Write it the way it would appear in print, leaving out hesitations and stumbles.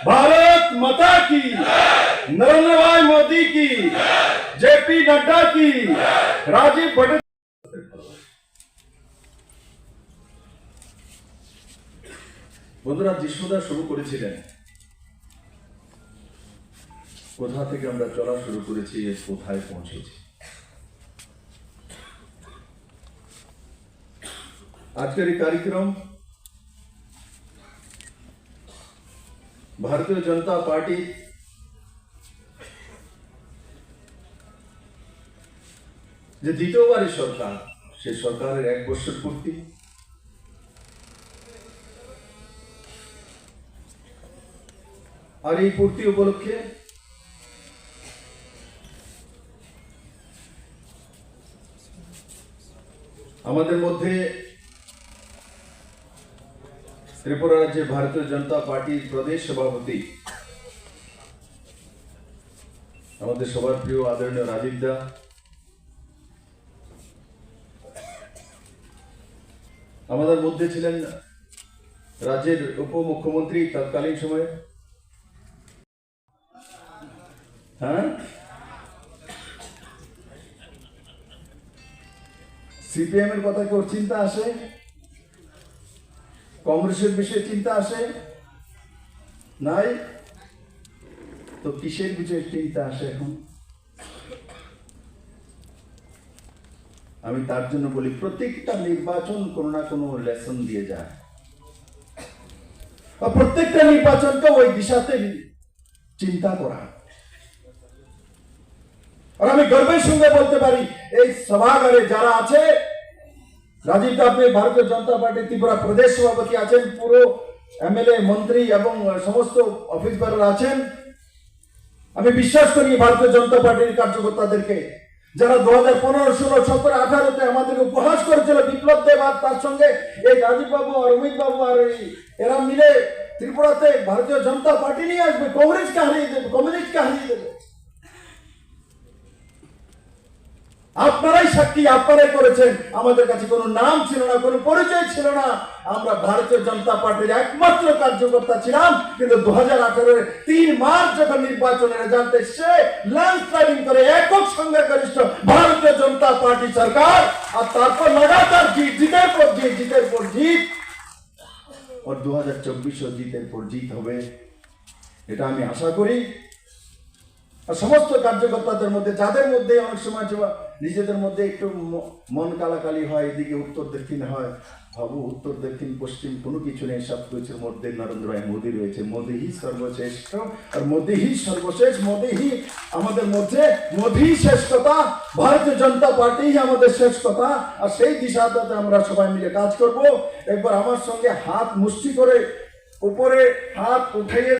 भारत माता की, नरेंद्र भाई मोदी की, जेपी नड्डा की, राजीव भट्ट। বন্ধুরা, যিশুদা শুরু করেছিলেন কোথা থেকে আমরা চলা শুরু করেছি, কোথায় পৌঁছেছি। আজকের এই কার্যক্রম ভারতীয় জনতা পার্টি যে দ্বিতীয়বারের সরকার, সে সরকারের 1 বছর পূর্তি। আর এই পূর্তি উপলক্ষে আমাদের মধ্যে ত্রিপুরা রাজ্যে ভারতীয় জনতা পার্টির প্রদেশ সভাপতি, আমাদের সবার প্রিয় আদরণীয় রাজীব দা, আমাদের মধ্যে ছিলেন রাজ্যের উপমুখ্যমন্ত্রী তৎকালীন সময়ে, সিপিএম এর কথা কেউ চিন্তা আসে? কংগ্রেসের বিষয়ে চিন্তা আসে? নাই তো কিসের বিষয়ে চিন্তা আসে এখন? আমি তার জন্য বলি, প্রত্যেকটা নির্বাচন কোনো না কোনো লেসন দিয়ে যায়, প্রত্যেকটা নির্বাচনকে ওই দিশাতে চিন্তা করা। আর আমি গর্বের সঙ্গে বলতে পারি, এই সভাগারে যারা আছে, রাজীব দা আপনি ভারতীয় জনতা পার্টি ত্রিপুরা প্রদেশ সভাপতি আছেন, পুরো এমএলএ মন্ত্রী এবং সমস্ত অফিসাররা আছেন। আমি বিশ্বাস করি ভারতীয় জনতা পার্টির কার্যকর্তাদেরকে, যারা 2015, 16, 17, 18-তে আমাদেরকে উপহাস করেছিল বিপ্লব দেব আর তার সঙ্গে এই রাজীব বাবু আর অমিত বাবু আর এরা মিলে ত্রিপুরাতে ভারতীয় জনতা পার্টি নিয়ে আসবে, কংগ্রেসকে হারিয়ে দেবে, কমিউনিস্টকে হারিয়ে দেবে। আপনারাই সাক্ষী, আপনারাই করেছেন। আমাদের কাছে কোনো নাম ছিল না, কোনো পরিচয় ছিল না। আমরা ভারতীয় জনতা পার্টির একমাত্র কার্যকর্তা ছিলাম, কিন্তু 2018-এর 3 মার্চ যখন নির্বাচনের রেজাল্ট এসছে, ল্যান্ডস্লাইডিং করে একক সংখ্যাগরিষ্ঠ ভারতীয় জনতা পার্টি সরকার, আর তারপর লাগাতার জিতের পর জিত, আর 2024-ও জিতের পর জিত হবে, এটা আমি আশা করি। আর সমস্ত কার্যকর্তাদের মধ্যে, যাদের মধ্যে অনেক সময় নিজেদের মধ্যে একটু মন কালাকালি হয়, এদিকে উত্তর দক্ষিণ হয়, ভাবু উত্তর দক্ষিণ পশ্চিম কোনো কিছু নেই, সব কিছুর মধ্যে নরেন্দ্র ভাই মোদী রয়েছে। মোদী হি সর্বশ্রেষ্ঠ, আর মোদী হি সর্বশেষ, মোদী হি আমাদের মধ্যে, মোদী শ্রেষ্ঠতা, ভারতীয় জনতা পার্টি আমাদের শ্রেষ্ঠতা। আর সেই দিশাতে আমরা সবাই মিলে কাজ করব। একবার আমার সঙ্গে হাত মুষ্টি করে উপরে হাত উঠিয়ে